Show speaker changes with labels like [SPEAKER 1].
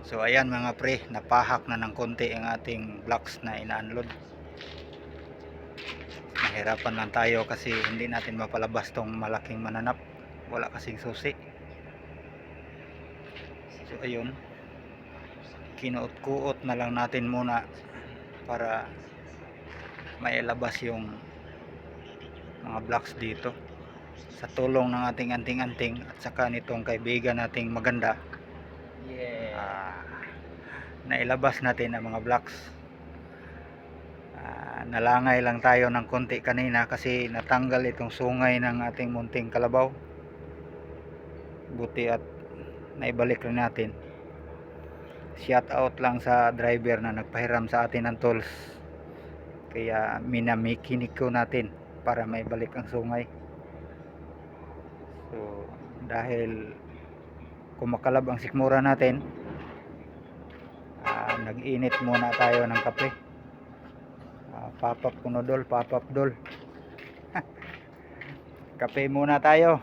[SPEAKER 1] So ayan mga pre, napahak na ng konti ang ating blocks na ina-unload. Nahirapan lang tayo kasi hindi natin mapalabas tong malaking mananap, wala kasing susi. So ayun, kinuot-kuot na lang natin muna para mailabas yung mga blocks dito. Sa tulong ng ating anting-anting at saka nitong kaibigan nating maganda, nailabas natin ang mga blocks. Nalangay lang tayo ng konti kanina kasi natanggal itong sungay ng ating munting kalabaw. Buti at naibalik rin natin. Shout out lang sa driver na nagpahiram sa atin ng tools, kaya minamikiniko natin para maibalik ang sungay. So dahil kumakalab ang sikmura natin, nag-init muna tayo ng kape. Papap kunodol, papap dol. Kape muna tayo.